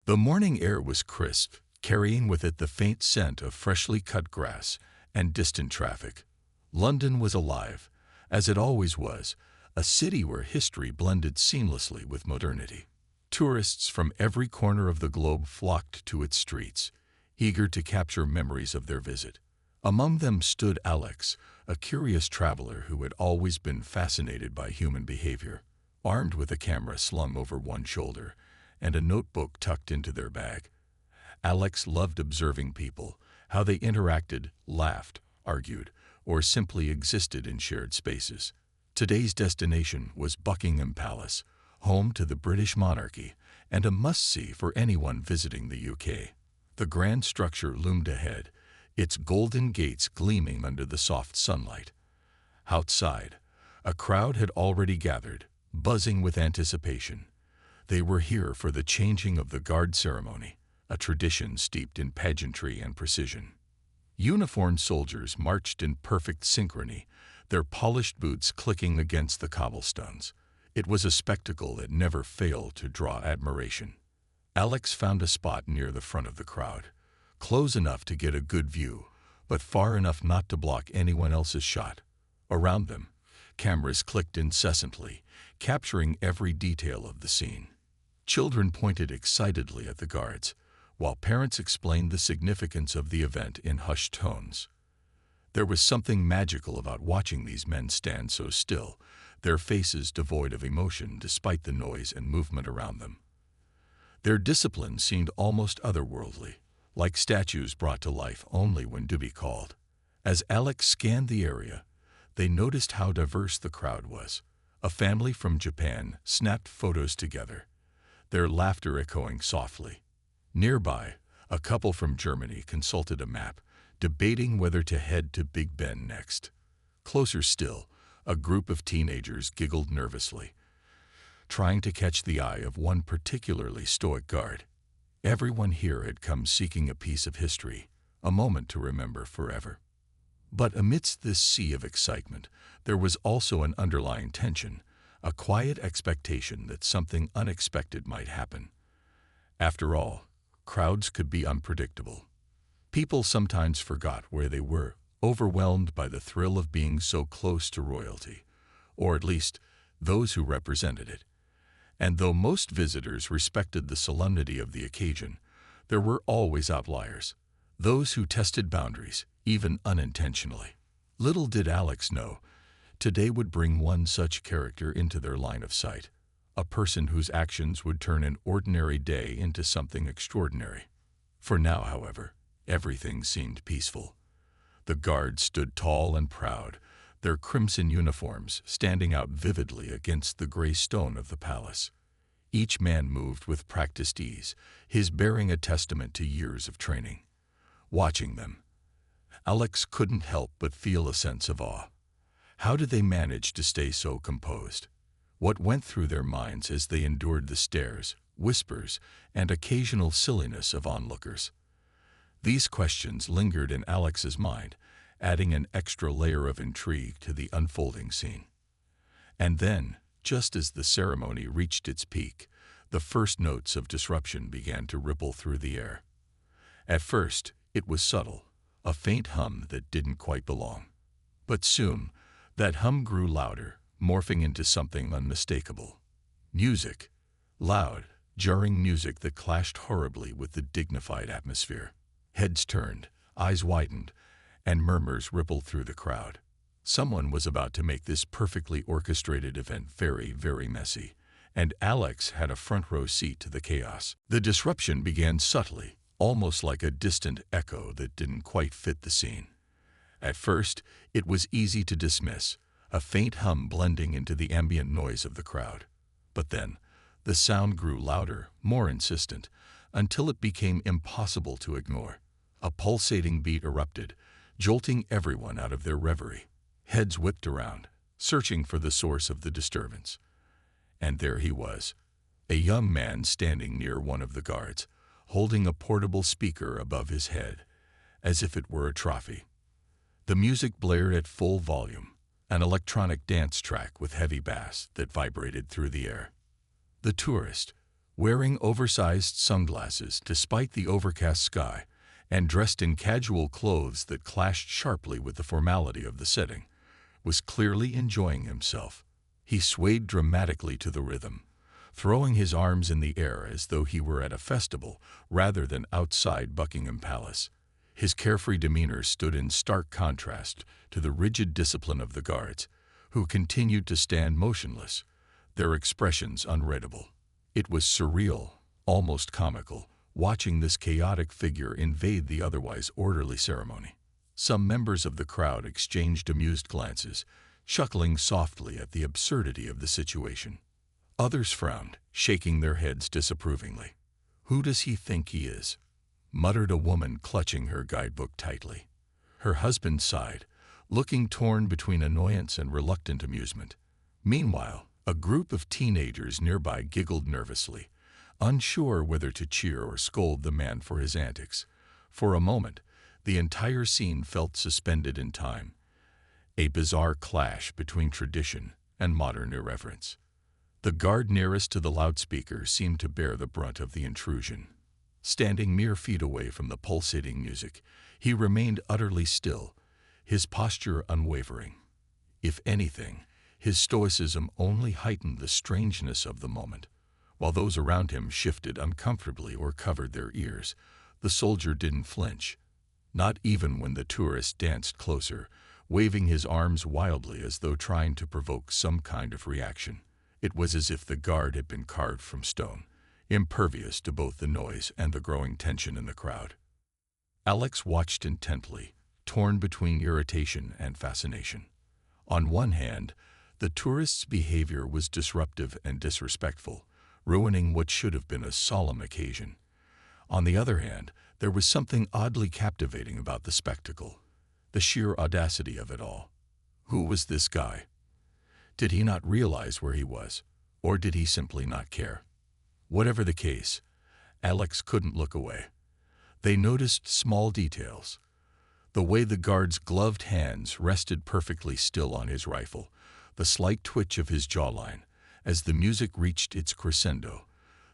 The morning air was crisp, carrying with it the faint scent of freshly cut grass and distant traffic. London was alive, as it always was, a city where history blended seamlessly with modernity. Tourists from every corner of the globe flocked to its streets, eager to capture memories of their visit. Among them stood Alex, a curious traveler who had always been fascinated by human behavior. Armed with a camera slung over one shoulder and a notebook tucked into their bag, Alex loved observing people, how they interacted, laughed, argued, or simply existed in shared spaces. Today's destination was Buckingham Palace, home to the British monarchy and a must-see for anyone visiting the UK. The grand structure loomed ahead, its golden gates gleaming under the soft sunlight. Outside, a crowd had already gathered, buzzing with anticipation. They were here for the changing of the guard ceremony, a tradition steeped in pageantry and precision. Uniformed soldiers marched in perfect synchrony, their polished boots clicking against the cobblestones. It was a spectacle that never failed to draw admiration. Alex found a spot near the front of the crowd, close enough to get a good view, but far enough not to block anyone else's shot. Around them, cameras clicked incessantly, capturing every detail of the scene. Children pointed excitedly at the guards, while parents explained the significance of the event in hushed tones. There was something magical about watching these men stand so still, their faces devoid of emotion despite the noise and movement around them. Their discipline seemed almost otherworldly, like statues brought to life only when to be called. As Alex scanned the area, they noticed how diverse the crowd was. A family from Japan snapped photos together, their laughter echoing softly. Nearby, a couple from Germany consulted a map, debating whether to head to Big Ben next. Closer still, a group of teenagers giggled nervously, trying to catch the eye of one particularly stoic guard. Everyone here had come seeking a piece of history, a moment to remember forever. But amidst this sea of excitement, there was also an underlying tension, a quiet expectation that something unexpected might happen. After all, crowds could be unpredictable. People sometimes forgot where they were, overwhelmed by the thrill of being so close to royalty, or at least those who represented it. And though most visitors respected the solemnity of the occasion, there were always outliers, those who tested boundaries, even unintentionally. Little did Alex know, today would bring one such character into their line of sight, a person whose actions would turn an ordinary day into something extraordinary. For now, however, everything seemed peaceful. The guards stood tall and proud, their crimson uniforms standing out vividly against the gray stone of the palace. Each man moved with practiced ease, his bearing a testament to years of training. Watching them, Alex couldn't help but feel a sense of awe. How did they manage to stay so composed? What went through their minds as they endured the stares, whispers, and occasional silliness of onlookers? These questions lingered in Alex's mind, adding an extra layer of intrigue to the unfolding scene. And then, just as the ceremony reached its peak, the first notes of disruption began to ripple through the air. At first, it was subtle, a faint hum that didn't quite belong. But soon, that hum grew louder, morphing into something unmistakable. Music. Loud, jarring music that clashed horribly with the dignified atmosphere. Heads turned, eyes widened, and murmurs rippled through the crowd. Someone was about to make this perfectly orchestrated event very, very messy, and Alex had a front row seat to the chaos. The disruption began subtly, almost like a distant echo that didn't quite fit the scene. At first, it was easy to dismiss, a faint hum blending into the ambient noise of the crowd. But then, the sound grew louder, more insistent, until it became impossible to ignore. A pulsating beat erupted, jolting everyone out of their reverie. Heads whipped around, searching for the source of the disturbance. And there he was, a young man standing near one of the guards, holding a portable speaker above his head, as if it were a trophy. The music blared at full volume, an electronic dance track with heavy bass that vibrated through the air. The tourist, wearing oversized sunglasses despite the overcast sky, and dressed in casual clothes that clashed sharply with the formality of the setting, was clearly enjoying himself. He swayed dramatically to the rhythm, throwing his arms in the air as though he were at a festival rather than outside Buckingham Palace. His carefree demeanor stood in stark contrast to the rigid discipline of the guards, who continued to stand motionless, their expressions unreadable. It was surreal, almost comical, watching this chaotic figure invade the otherwise orderly ceremony. Some members of the crowd exchanged amused glances, chuckling softly at the absurdity of the situation. Others frowned, shaking their heads disapprovingly. "Who does he think he is?" muttered a woman clutching her guidebook tightly. Her husband sighed, looking torn between annoyance and reluctant amusement. Meanwhile, a group of teenagers nearby giggled nervously, unsure whether to cheer or scold the man for his antics. For a moment, the entire scene felt suspended in time, a bizarre clash between tradition and modern irreverence. The guard nearest to the loudspeaker seemed to bear the brunt of the intrusion. Standing mere feet away from the pulsating music, he remained utterly still, his posture unwavering. If anything, his stoicism only heightened the strangeness of the moment. While those around him shifted uncomfortably or covered their ears, the soldier didn't flinch, not even when the tourist danced closer, waving his arms wildly as though trying to provoke some kind of reaction. It was as if the guard had been carved from stone, impervious to both the noise and the growing tension in the crowd. Alex watched intently, torn between irritation and fascination. On one hand, the tourist's behavior was disruptive and disrespectful, ruining what should have been a solemn occasion. On the other hand, there was something oddly captivating about the spectacle, the sheer audacity of it all. Who was this guy? Did he not realize where he was, or did he simply not care? Whatever the case, Alex couldn't look away. They noticed small details. The way the guard's gloved hands rested perfectly still on his rifle, the slight twitch of his jawline as the music reached its crescendo,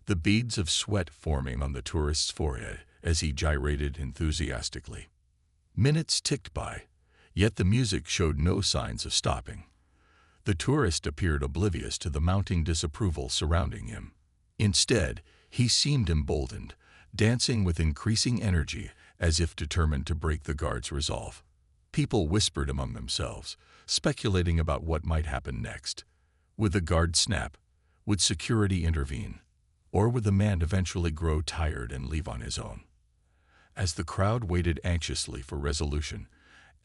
the beads of sweat forming on the tourist's forehead as he gyrated enthusiastically. Minutes ticked by, yet the music showed no signs of stopping. The tourist appeared oblivious to the mounting disapproval surrounding him. Instead, he seemed emboldened, dancing with increasing energy as if determined to break the guard's resolve. People whispered among themselves, speculating about what might happen next. Would the guard snap? Would security intervene? Or would the man eventually grow tired and leave on his own? As the crowd waited anxiously for resolution,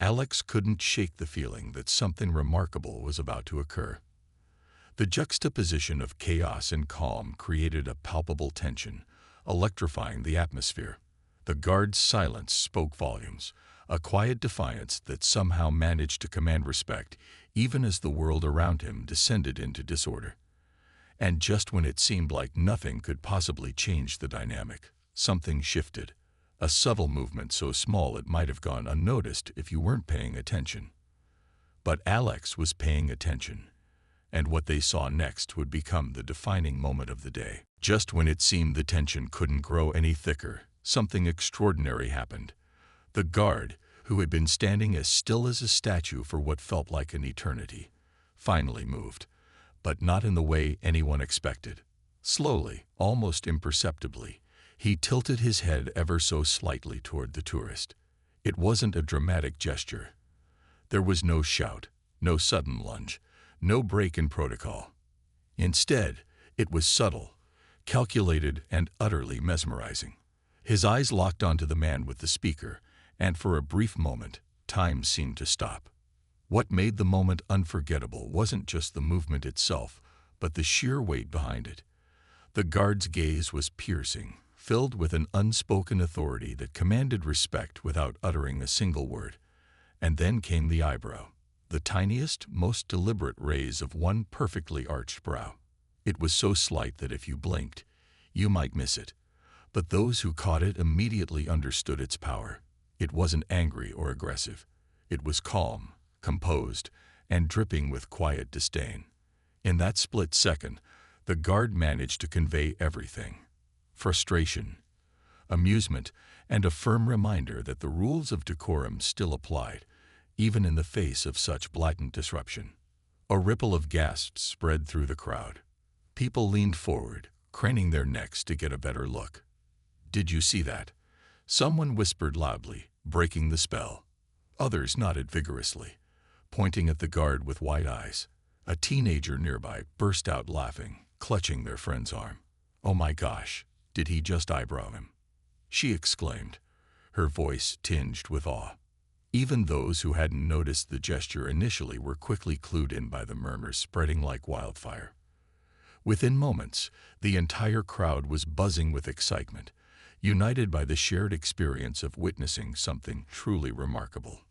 Alex couldn't shake the feeling that something remarkable was about to occur. The juxtaposition of chaos and calm created a palpable tension, electrifying the atmosphere. The guard's silence spoke volumes, a quiet defiance that somehow managed to command respect even as the world around him descended into disorder. And just when it seemed like nothing could possibly change the dynamic, something shifted. A subtle movement so small it might have gone unnoticed if you weren't paying attention. But Alex was paying attention, and what they saw next would become the defining moment of the day. Just when it seemed the tension couldn't grow any thicker, something extraordinary happened. The guard, who had been standing as still as a statue for what felt like an eternity, finally moved, but not in the way anyone expected. Slowly, almost imperceptibly, he tilted his head ever so slightly toward the tourist. It wasn't a dramatic gesture. There was no shout, no sudden lunge, no break in protocol. Instead, it was subtle, calculated, and utterly mesmerizing. His eyes locked onto the man with the speaker, and for a brief moment, time seemed to stop. What made the moment unforgettable wasn't just the movement itself, but the sheer weight behind it. The guard's gaze was piercing, filled with an unspoken authority that commanded respect without uttering a single word. And then came the eyebrow, the tiniest, most deliberate raise of one perfectly arched brow. It was so slight that if you blinked, you might miss it. But those who caught it immediately understood its power. It wasn't angry or aggressive. It was calm, composed, and dripping with quiet disdain. In that split second, The guard managed to convey everything: frustration, amusement, and a firm reminder that the rules of decorum still applied, even in the face of such blatant disruption. A ripple of gasps spread through the crowd. People leaned forward, craning their necks to get a better look. "Did you see that?" Someone whispered loudly, breaking the spell. Others nodded vigorously, pointing at the guard with wide eyes. A teenager nearby burst out laughing, clutching their friend's arm. "Oh my gosh, did he just eyebrow him?" she exclaimed, her voice tinged with awe. Even those who hadn't noticed the gesture initially were quickly clued in by the murmurs spreading like wildfire. Within moments, the entire crowd was buzzing with excitement, united by the shared experience of witnessing something truly remarkable.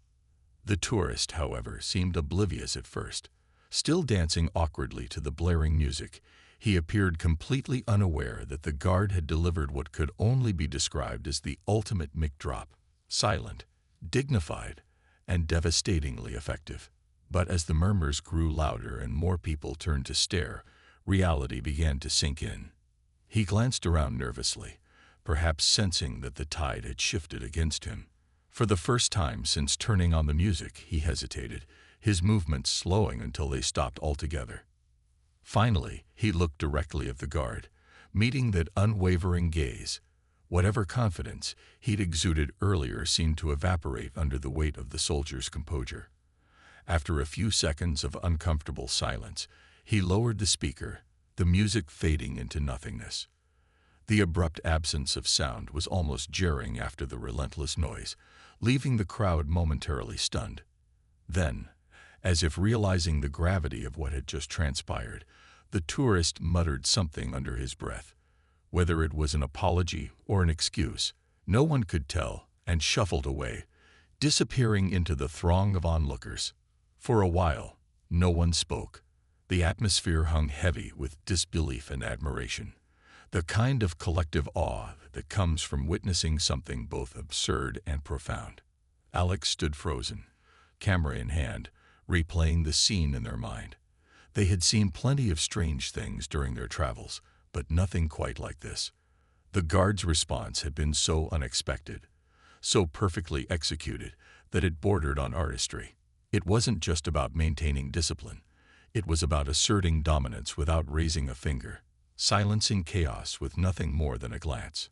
The tourist, however, seemed oblivious at first. Still dancing awkwardly to the blaring music, he appeared completely unaware that the guard had delivered what could only be described as the ultimate mic drop: silent, dignified, and devastatingly effective. But as the murmurs grew louder and more people turned to stare, reality began to sink in. He glanced around nervously, perhaps sensing that the tide had shifted against him. For the first time since turning on the music, he hesitated, his movements slowing until they stopped altogether. Finally, he looked directly at the guard, meeting that unwavering gaze. Whatever confidence he'd exuded earlier seemed to evaporate under the weight of the soldier's composure. After a few seconds of uncomfortable silence, he lowered the speaker, the music fading into nothingness. The abrupt absence of sound was almost jarring after the relentless noise, leaving the crowd momentarily stunned. Then, as if realizing the gravity of what had just transpired, the tourist muttered something under his breath. Whether it was an apology or an excuse, no one could tell, and shuffled away, disappearing into the throng of onlookers. For a while, no one spoke. The atmosphere hung heavy with disbelief and admiration, the kind of collective awe that comes from witnessing something both absurd and profound. Alex stood frozen, camera in hand, replaying the scene in their mind. They had seen plenty of strange things during their travels, but nothing quite like this. The guard's response had been so unexpected, so perfectly executed, that it bordered on artistry. It wasn't just about maintaining discipline. It was about asserting dominance without raising a finger, silencing chaos with nothing more than a glance.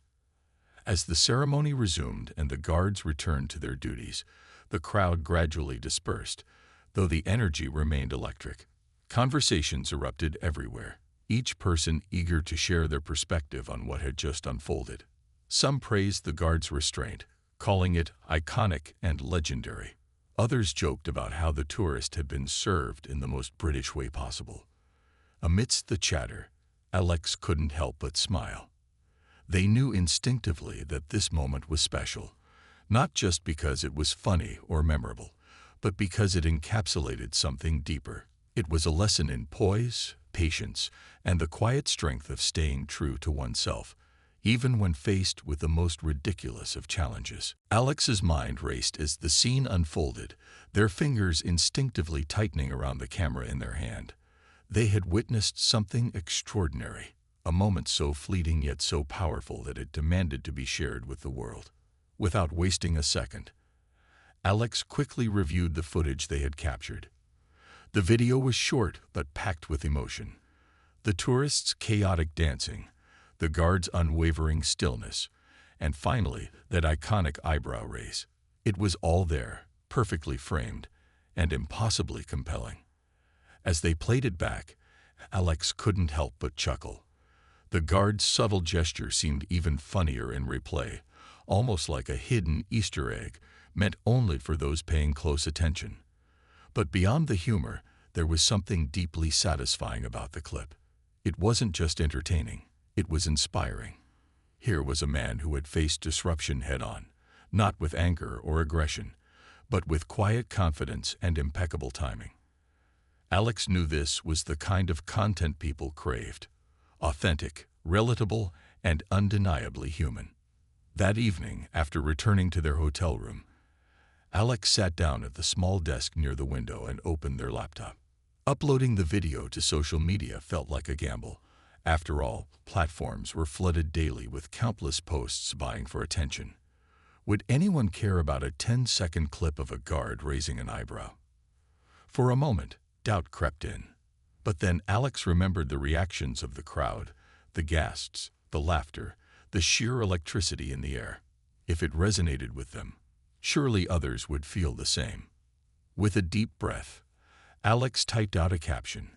As the ceremony resumed and the guards returned to their duties, the crowd gradually dispersed, though the energy remained electric. Conversations erupted everywhere, each person eager to share their perspective on what had just unfolded. Some praised the guard's restraint, calling it iconic and legendary. Others joked about how the tourist had been served in the most British way possible. Amidst the chatter, Alex couldn't help but smile. They knew instinctively that this moment was special, not just because it was funny or memorable, but because it encapsulated something deeper. It was a lesson in poise, patience, and the quiet strength of staying true to oneself, even when faced with the most ridiculous of challenges. Alex's mind raced as the scene unfolded, their fingers instinctively tightening around the camera in their hand. They had witnessed something extraordinary, a moment so fleeting yet so powerful that it demanded to be shared with the world. Without wasting a second, Alex quickly reviewed the footage they had captured. The video was short but packed with emotion. The tourists' chaotic dancing, the guard's unwavering stillness, and finally, that iconic eyebrow raise. It was all there, perfectly framed, and impossibly compelling. As they played it back, Alex couldn't help but chuckle. The guard's subtle gesture seemed even funnier in replay, almost like a hidden Easter egg meant only for those paying close attention. But beyond the humor, there was something deeply satisfying about the clip. It wasn't just entertaining, it was inspiring. Here was a man who had faced disruption head-on, not with anger or aggression, but with quiet confidence and impeccable timing. Alex knew this was the kind of content people craved: authentic, relatable, and undeniably human. That evening, after returning to their hotel room, Alex sat down at the small desk near the window and opened their laptop. Uploading the video to social media felt like a gamble. After all, platforms were flooded daily with countless posts vying for attention. Would anyone care about a 10-second clip of a guard raising an eyebrow? For a moment, doubt crept in. But then Alex remembered the reactions of the crowd, the gasps, the laughter, the sheer electricity in the air. If it resonated with them, surely others would feel the same. With a deep breath, Alex typed out a caption: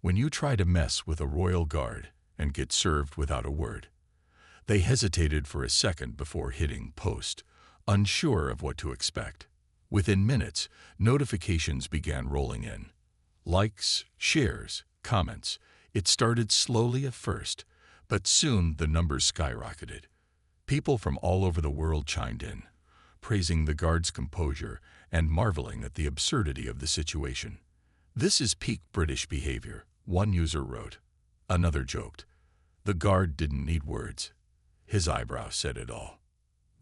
"When you try to mess with a royal guard and get served without a word." They hesitated for a second before hitting post, unsure of what to expect. Within minutes, notifications began rolling in. Likes, shares, comments. It started slowly at first, but soon the numbers skyrocketed. People from all over the world chimed in, praising the guard's composure and marveling at the absurdity of the situation. "This is peak British behavior," one user wrote. Another joked, "The guard didn't need words. His eyebrow said it all."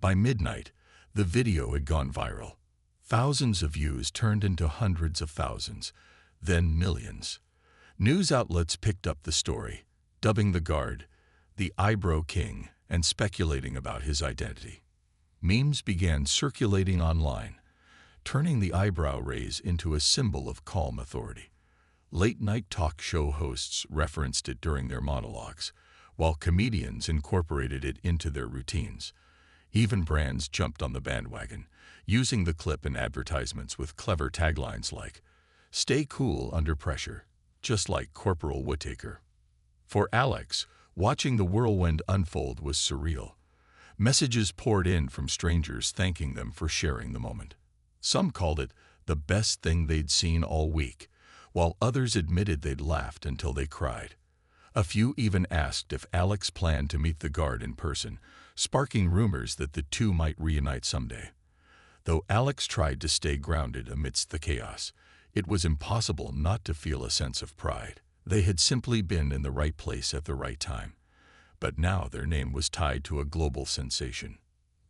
By midnight, the video had gone viral. Thousands of views turned into hundreds of thousands, then millions. News outlets picked up the story, dubbing the guard the Eyebrow King and speculating about his identity. Memes began circulating online, turning the eyebrow raise into a symbol of calm authority. Late-night talk show hosts referenced it during their monologues, while comedians incorporated it into their routines. Even brands jumped on the bandwagon, using the clip in advertisements with clever taglines like, "Stay cool under pressure," just like Corporal Whittaker. For Alex, watching the whirlwind unfold was surreal. Messages poured in from strangers thanking them for sharing the moment. Some called it the best thing they'd seen all week, while others admitted they'd laughed until they cried. A few even asked if Alex planned to meet the guard in person, sparking rumors that the two might reunite someday. Though Alex tried to stay grounded amidst the chaos, it was impossible not to feel a sense of pride. They had simply been in the right place at the right time. But now their name was tied to a global sensation.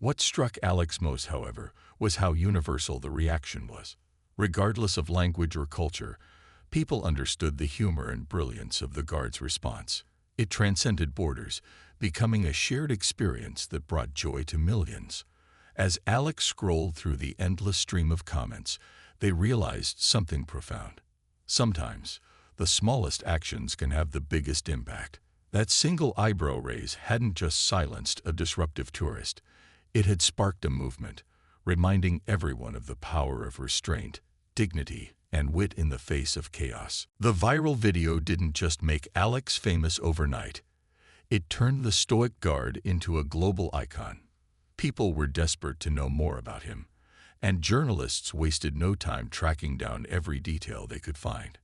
What struck Alex most, however, was how universal the reaction was. Regardless of language or culture, people understood the humor and brilliance of the guard's response. It transcended borders, becoming a shared experience that brought joy to millions. As Alex scrolled through the endless stream of comments, they realized something profound. Sometimes, the smallest actions can have the biggest impact. That single eyebrow raise hadn't just silenced a disruptive tourist. It had sparked a movement, reminding everyone of the power of restraint, dignity, and wit in the face of chaos. The viral video didn't just make Alex famous overnight. It turned the stoic guard into a global icon. People were desperate to know more about him, and journalists wasted no time tracking down every detail they could find.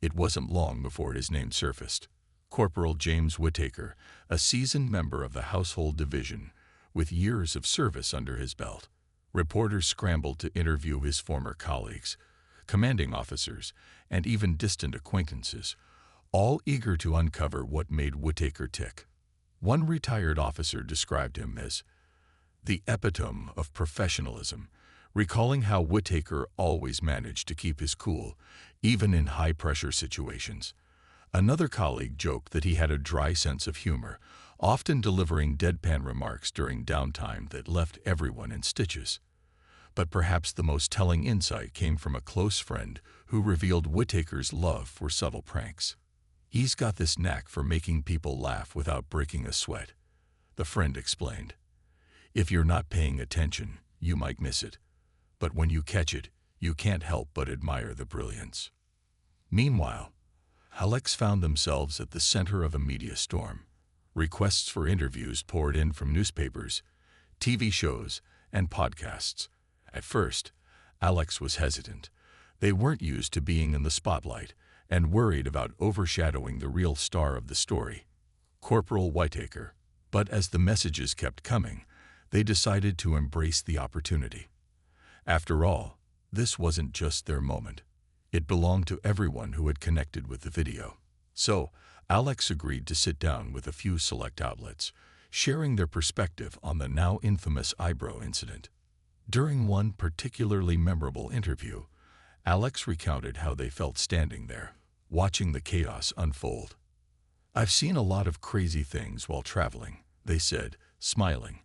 It wasn't long before his name surfaced. Corporal James Whittaker, a seasoned member of the Household Division, with years of service under his belt. Reporters scrambled to interview his former colleagues, commanding officers, and even distant acquaintances, all eager to uncover what made Whittaker tick. One retired officer described him as the epitome of professionalism, recalling how Whittaker always managed to keep his cool, even in high-pressure situations. Another colleague joked that he had a dry sense of humor, often delivering deadpan remarks during downtime that left everyone in stitches. But perhaps the most telling insight came from a close friend who revealed Whittaker's love for subtle pranks. "He's got this knack for making people laugh without breaking a sweat," the friend explained. "If you're not paying attention, you might miss it. But when you catch it, you can't help but admire the brilliance." Meanwhile, Alex found themselves at the center of a media storm. Requests for interviews poured in from newspapers, TV shows, and podcasts. At first, Alex was hesitant. They weren't used to being in the spotlight and worried about overshadowing the real star of the story, Corporal Whittaker. But as the messages kept coming, they decided to embrace the opportunity. After all, this wasn't just their moment. It belonged to everyone who had connected with the video. So, Alex agreed to sit down with a few select outlets, sharing their perspective on the now infamous eyebrow incident. During one particularly memorable interview, Alex recounted how they felt standing there, watching the chaos unfold. "I've seen a lot of crazy things while traveling," they said, smiling,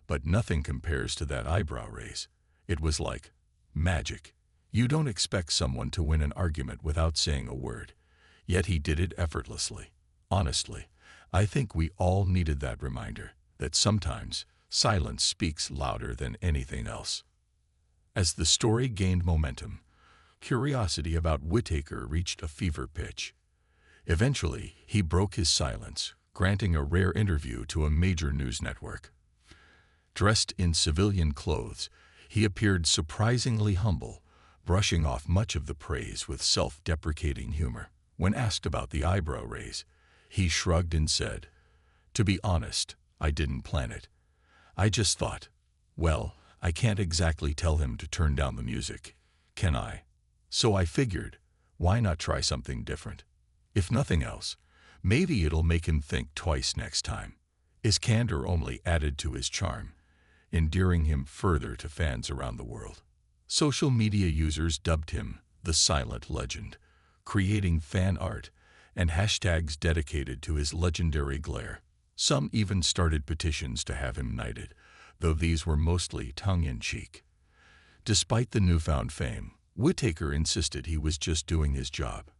"but nothing compares to that eyebrow raise. It was like magic. You don't expect someone to win an argument without saying a word, yet he did it effortlessly. Honestly, I think we all needed that reminder that sometimes silence speaks louder than anything else." As the story gained momentum, curiosity about Whittaker reached a fever pitch. Eventually, he broke his silence, granting a rare interview to a major news network. Dressed in civilian clothes, he appeared surprisingly humble, brushing off much of the praise with self-deprecating humor. When asked about the eyebrow raise, he shrugged and said, "To be honest, I didn't plan it. I just thought, well, I can't exactly tell him to turn down the music, can I? So I figured, why not try something different? If nothing else, maybe it'll make him think twice next time." His candor only added to his charm, endearing him further to fans around the world. Social media users dubbed him the Silent Legend, creating fan art and hashtags dedicated to his legendary glare. Some even started petitions to have him knighted, though these were mostly tongue-in-cheek. Despite the newfound fame, Whittaker insisted he was just doing his job.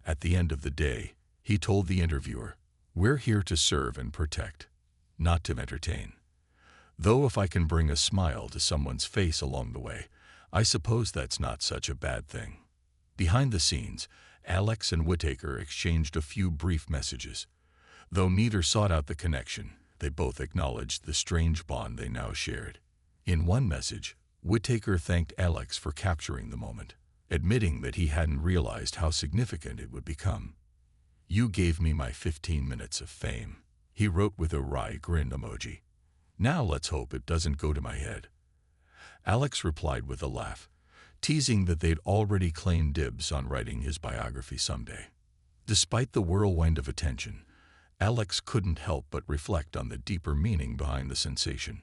At the end of the day, he told the interviewer, "We're here to serve and protect, not to entertain. Though if I can bring a smile to someone's face along the way, I suppose that's not such a bad thing." Behind the scenes, Alex and Whittaker exchanged a few brief messages. Though neither sought out the connection, they both acknowledged the strange bond they now shared. In one message, Whittaker thanked Alex for capturing the moment, admitting that he hadn't realized how significant it would become. "You gave me my 15 minutes of fame," he wrote with a wry grin emoji. "Now let's hope it doesn't go to my head." Alex replied with a laugh, teasing that they'd already claimed dibs on writing his biography someday. Despite the whirlwind of attention, Alex couldn't help but reflect on the deeper meaning behind the sensation.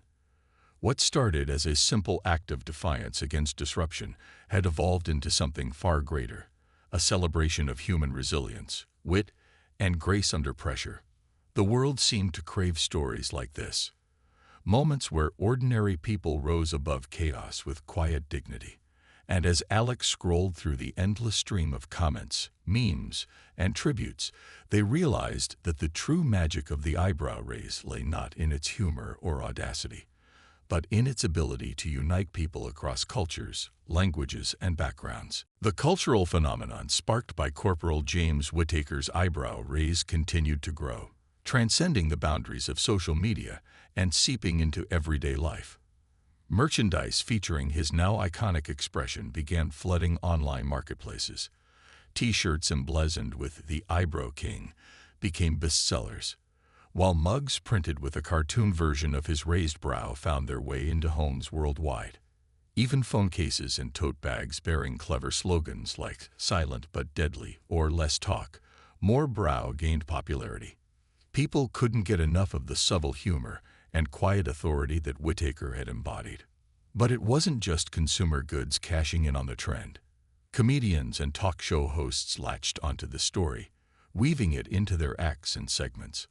What started as a simple act of defiance against disruption had evolved into something far greater, a celebration of human resilience, wit, and grace under pressure. The world seemed to crave stories like this, moments where ordinary people rose above chaos with quiet dignity. And as Alex scrolled through the endless stream of comments, memes, and tributes, they realized that the true magic of the eyebrow raise lay not in its humor or audacity, but in its ability to unite people across cultures, languages, and backgrounds. The cultural phenomenon sparked by Corporal James Whittaker's eyebrow raise continued to grow, transcending the boundaries of social media and seeping into everyday life. Merchandise featuring his now iconic expression began flooding online marketplaces. T-shirts emblazoned with the Eyebrow King became bestsellers, while mugs printed with a cartoon version of his raised brow found their way into homes worldwide. Even phone cases and tote bags bearing clever slogans like "Silent but Deadly" or "Less Talk, More Brow" gained popularity. People couldn't get enough of the subtle humor and quiet authority that Whittaker had embodied. But it wasn't just consumer goods cashing in on the trend. Comedians and talk show hosts latched onto the story, weaving it into their acts and segments.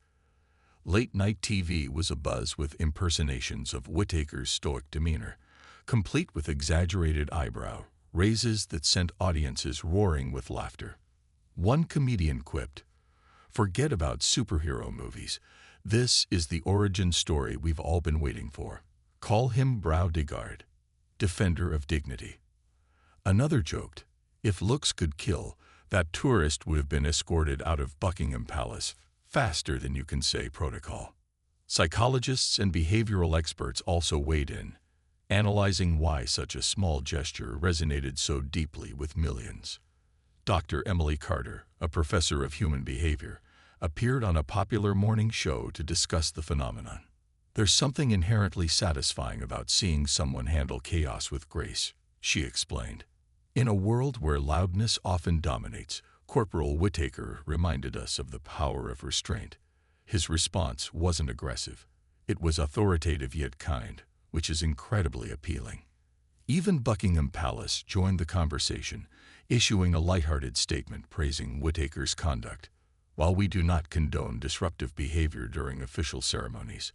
Late-night TV was abuzz with impersonations of Whittaker's stoic demeanor, complete with exaggerated eyebrow raises that sent audiences roaring with laughter. One comedian quipped, "Forget about superhero movies. This is the origin story we've all been waiting for. Call him Brow Digard, defender of dignity." Another joked, "If looks could kill, that tourist would have been escorted out of Buckingham Palace faster than you can say protocol." Psychologists and behavioral experts also weighed in, analyzing why such a small gesture resonated so deeply with millions. Dr. Emily Carter, a professor of human behavior, appeared on a popular morning show to discuss the phenomenon. "There's something inherently satisfying about seeing someone handle chaos with grace," she explained. In a world where loudness often dominates, Corporal Whittaker reminded us of the power of restraint. His response wasn't aggressive. It was authoritative yet kind, which is incredibly appealing. Even Buckingham Palace joined the conversation, issuing a lighthearted statement praising Whittaker's conduct. While we do not condone disruptive behavior during official ceremonies,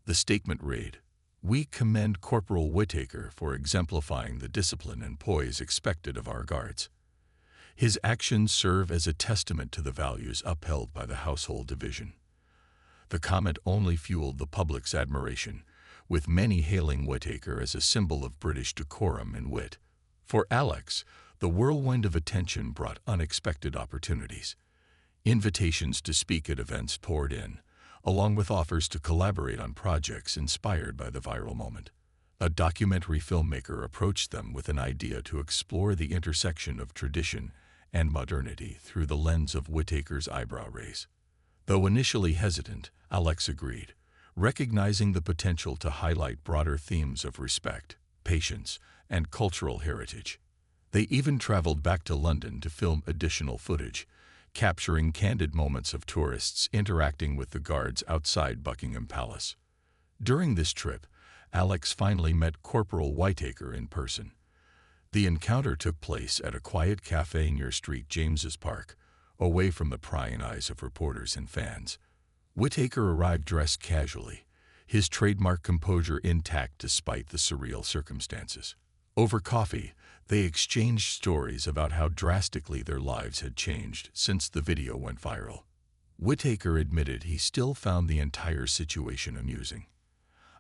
the statement read, "We commend Corporal Whittaker for exemplifying the discipline and poise expected of our guards. His actions serve as a testament to the values upheld by the Household Division." The comment only fueled the public's admiration, with many hailing Whittaker as a symbol of British decorum and wit. For Alex, the whirlwind of attention brought unexpected opportunities. Invitations to speak at events poured in, along with offers to collaborate on projects inspired by the viral moment. A documentary filmmaker approached them with an idea to explore the intersection of tradition and modernity through the lens of Whittaker's eyebrow raise. Though initially hesitant, Alex agreed, recognizing the potential to highlight broader themes of respect, patience, and cultural heritage. They even traveled back to London to film additional footage, capturing candid moments of tourists interacting with the guards outside Buckingham Palace. During this trip, Alex finally met Corporal Whittaker in person. The encounter took place at a quiet cafe near St. James's Park, away from the prying eyes of reporters and fans. Whittaker arrived dressed casually, his trademark composure intact despite the surreal circumstances. Over coffee, they exchanged stories about how drastically their lives had changed since the video went viral. Whittaker admitted he still found the entire situation amusing.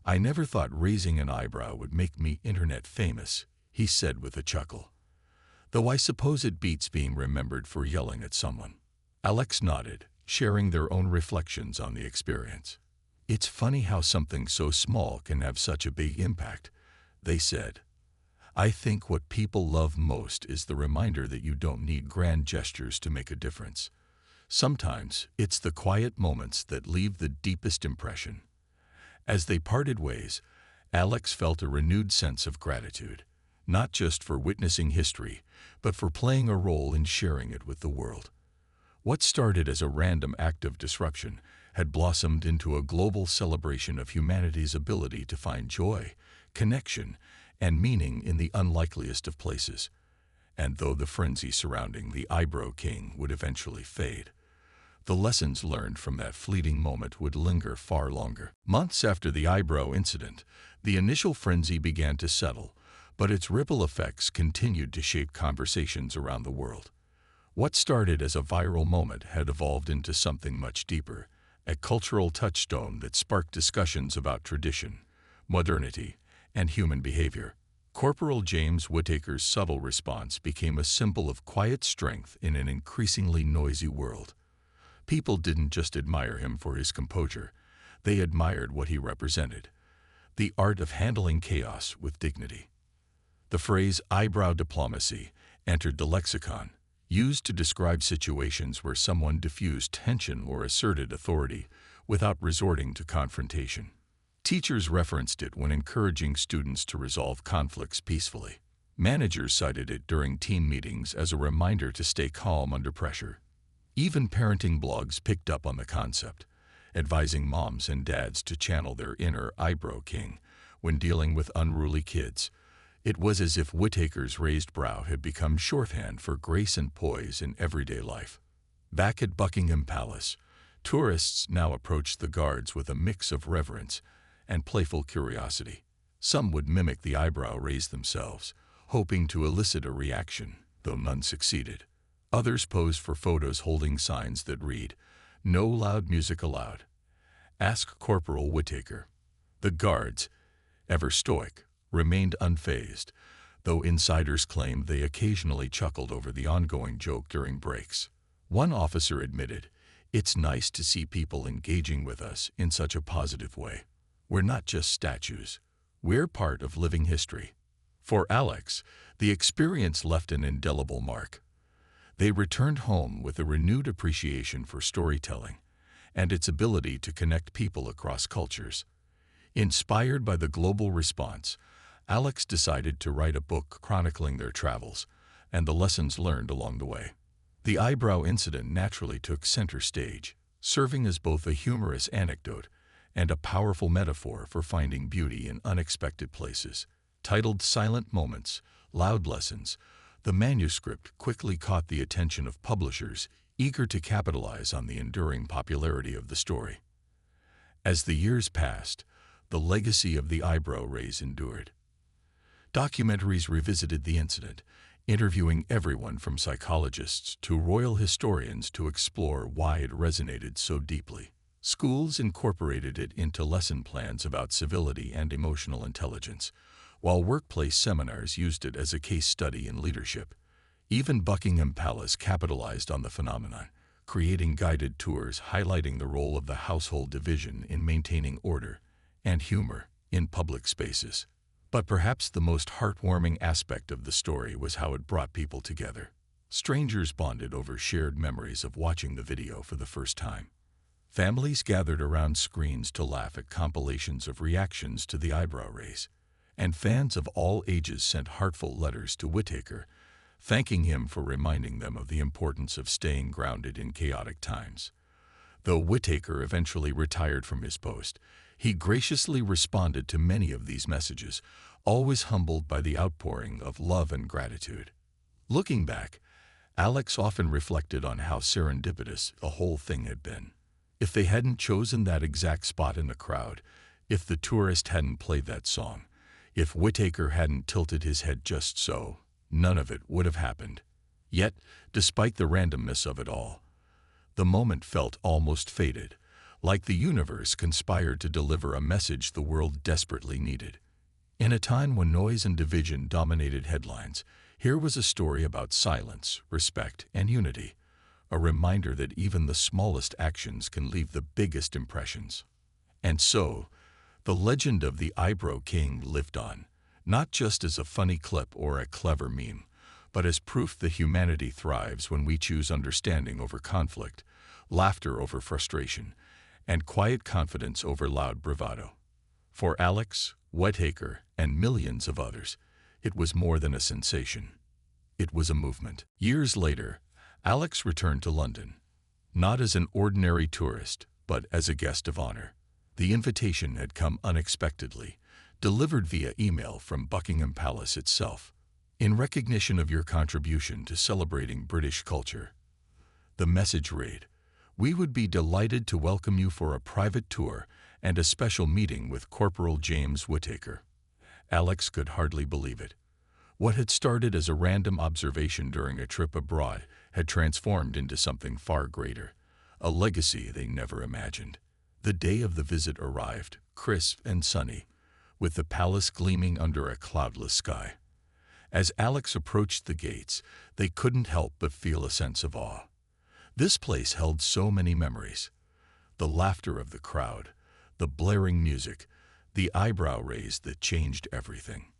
"I never thought raising an eyebrow would make me internet famous," he said with a chuckle. "Though I suppose it beats being remembered for yelling at someone." Alex nodded, sharing their own reflections on the experience. "It's funny how something so small can have such a big impact," they said. "I think what people love most is the reminder that you don't need grand gestures to make a difference. Sometimes it's the quiet moments that leave the deepest impression." As they parted ways, Alex felt a renewed sense of gratitude, not just for witnessing history, but for playing a role in sharing it with the world. What started as a random act of disruption had blossomed into a global celebration of humanity's ability to find joy, connection, and meaning in the unlikeliest of places. And though the frenzy surrounding the Eyebrow King would eventually fade, the lessons learned from that fleeting moment would linger far longer. Months after the eyebrow incident, the initial frenzy began to settle, but its ripple effects continued to shape conversations around the world. What started as a viral moment had evolved into something much deeper, a cultural touchstone that sparked discussions about tradition, modernity, and human behavior. Corporal James Whittaker's subtle response became a symbol of quiet strength in an increasingly noisy world. People didn't just admire him for his composure, they admired what he represented: the art of handling chaos with dignity. The phrase eyebrow diplomacy entered the lexicon, used to describe situations where someone diffused tension or asserted authority without resorting to confrontation. Teachers referenced it when encouraging students to resolve conflicts peacefully. Managers cited it during team meetings as a reminder to stay calm under pressure. Even parenting blogs picked up on the concept, advising moms and dads to channel their inner eyebrow king when dealing with unruly kids. It was as if Whittaker's raised brow had become shorthand for grace and poise in everyday life. Back at Buckingham Palace, tourists now approached the guards with a mix of reverence and playful curiosity. Some would mimic the eyebrow raise themselves, hoping to elicit a reaction, though none succeeded. Others posed for photos holding signs that read, "No loud music allowed. Ask Corporal Whittaker." The guards, ever stoic, remained unfazed, though insiders claimed they occasionally chuckled over the ongoing joke during breaks. One officer admitted, "It's nice to see people engaging with us in such a positive way. We're not just statues. We're part of living history." For Alex, the experience left an indelible mark. They returned home with a renewed appreciation for storytelling and its ability to connect people across cultures. Inspired by the global response, Alex decided to write a book chronicling their travels and the lessons learned along the way. The eyebrow incident naturally took center stage, serving as both a humorous anecdote and a powerful metaphor for finding beauty in unexpected places. Titled Silent Moments, Loud Lessons, the manuscript quickly caught the attention of publishers eager to capitalize on the enduring popularity of the story. As the years passed, the legacy of the eyebrow raise endured. Documentaries revisited the incident, interviewing everyone from psychologists to royal historians to explore why it resonated so deeply. Schools incorporated it into lesson plans about civility and emotional intelligence, while workplace seminars used it as a case study in leadership. Even Buckingham Palace capitalized on the phenomenon, creating guided tours highlighting the role of the household division in maintaining order and humor in public spaces. But perhaps the most heartwarming aspect of the story was how it brought people together. Strangers bonded over shared memories of watching the video for the first time. Families gathered around screens to laugh at compilations of reactions to the eyebrow raise, and fans of all ages sent heartfelt letters to Whittaker, thanking him for reminding them of the importance of staying grounded in chaotic times. Though Whittaker eventually retired from his post, he graciously responded to many of these messages, always humbled by the outpouring of love and gratitude. Looking back, Alex often reflected on how serendipitous the whole thing had been. If they hadn't chosen that exact spot in the crowd, if the tourist hadn't played that song, if Whittaker hadn't tilted his head just so, none of it would have happened. Yet, despite the randomness of it all, the moment felt almost fated, like the universe conspired to deliver a message the world desperately needed. In a time when noise and division dominated headlines, here was a story about silence, respect, and unity, a reminder that even the smallest actions can leave the biggest impressions. And so, the legend of the Eyebrow King lived on, not just as a funny clip or a clever meme, but as proof that humanity thrives when we choose understanding over conflict, laughter over frustration, and quiet confidence over loud bravado. For Alex, Whittaker, and millions of others, it was more than a sensation. It was a movement. Years later, Alex returned to London, not as an ordinary tourist, but as a guest of honor. The invitation had come unexpectedly, delivered via email from Buckingham Palace itself. In recognition of your contribution to celebrating British culture, the message read, "We would be delighted to welcome you for a private tour and a special meeting with Corporal James Whittaker." Alex could hardly believe it. What had started as a random observation during a trip abroad had transformed into something far greater, a legacy they never imagined. The day of the visit arrived, crisp and sunny, with the palace gleaming under a cloudless sky. As Alex approached the gates, they couldn't help but feel a sense of awe. This place held so many memories. The laughter of the crowd, the blaring music, the eyebrow raise that changed everything.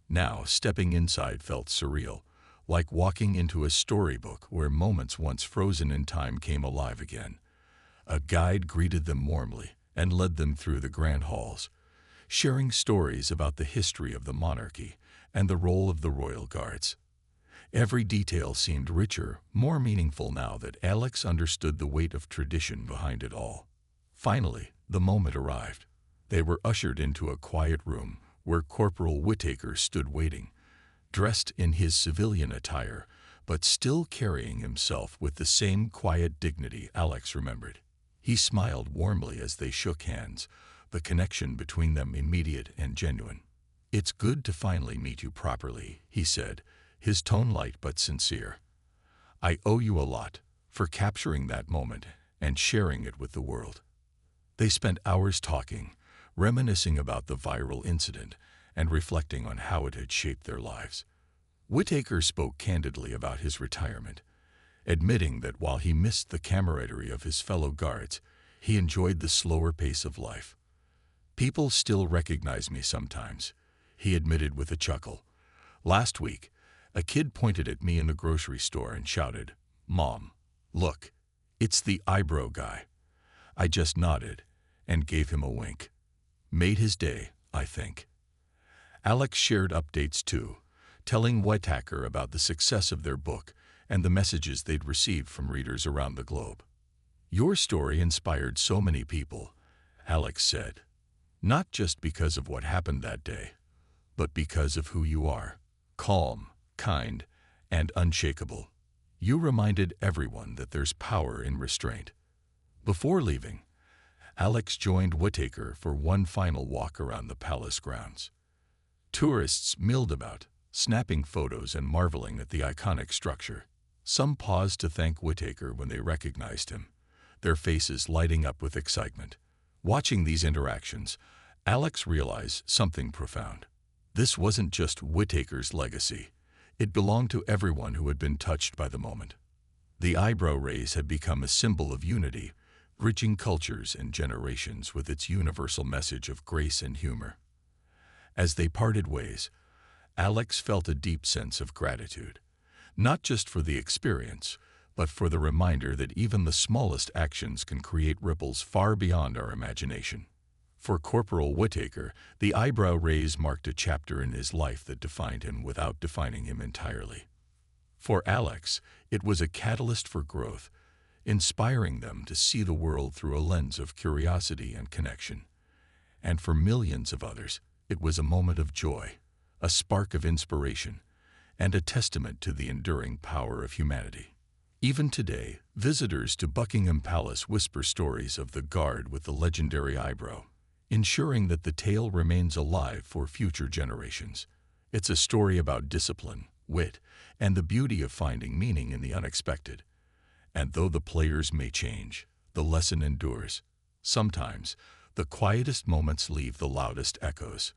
Now, stepping inside felt surreal, like walking into a storybook where moments once frozen in time came alive again. A guide greeted them warmly and led them through the grand halls, sharing stories about the history of the monarchy and the role of the royal guards. Every detail seemed richer, more meaningful now that Alex understood the weight of tradition behind it all. Finally, the moment arrived. They were ushered into a quiet room where Corporal Whittaker stood waiting, dressed in his civilian attire, but still carrying himself with the same quiet dignity Alex remembered. He smiled warmly as they shook hands, the connection between them immediate and genuine. "It's good to finally meet you properly," he said, his tone light but sincere. "I owe you a lot for capturing that moment and sharing it with the world." They spent hours talking, reminiscing about the viral incident and reflecting on how it had shaped their lives. Whittaker spoke candidly about his retirement, admitting that while he missed the camaraderie of his fellow guards, he enjoyed the slower pace of life. "People still recognize me sometimes," he admitted with a chuckle. "Last week, a kid pointed at me in the grocery store and shouted, 'Mom, look, it's the eyebrow guy.' I just nodded and gave him a wink. Made his day, I think." Alex shared updates too, telling Whittaker about the success of their book and the messages they'd received from readers around the globe. "Your story inspired so many people," Alex said, "not just because of what happened that day, but because of who you are, calm, kind, and unshakable. You reminded everyone that there's power in restraint. Before leaving, Alex joined Whittaker for one final walk around the palace grounds. Tourists milled about, snapping photos and marveling at the iconic structure. Some paused to thank Whittaker when they recognized him, their faces lighting up with excitement. Watching these interactions, Alex realized something profound. This wasn't just Whittaker's legacy. It belonged to everyone who had been touched by the moment. The eyebrow raise had become a symbol of unity, bridging cultures and generations with its universal message of grace and humor. As they parted ways, Alex felt a deep sense of gratitude, not just for the experience, but for the reminder that even the smallest actions can create ripples far beyond our imagination. For Corporal Whittaker, the eyebrow raise marked a chapter in his life that defined him without defining him entirely. For Alex, it was a catalyst for growth, inspiring them to see the world through a lens of curiosity and connection. And for millions of others, it was a moment of joy, a spark of inspiration, and a testament to the enduring power of humanity. Even today, visitors to Buckingham Palace whisper stories of the guard with the legendary eyebrow, ensuring that the tale remains alive for future generations. It's a story about discipline, wit, and the beauty of finding meaning in the unexpected. And though the players may change, the lesson endures. Sometimes, the quietest moments leave the loudest echoes.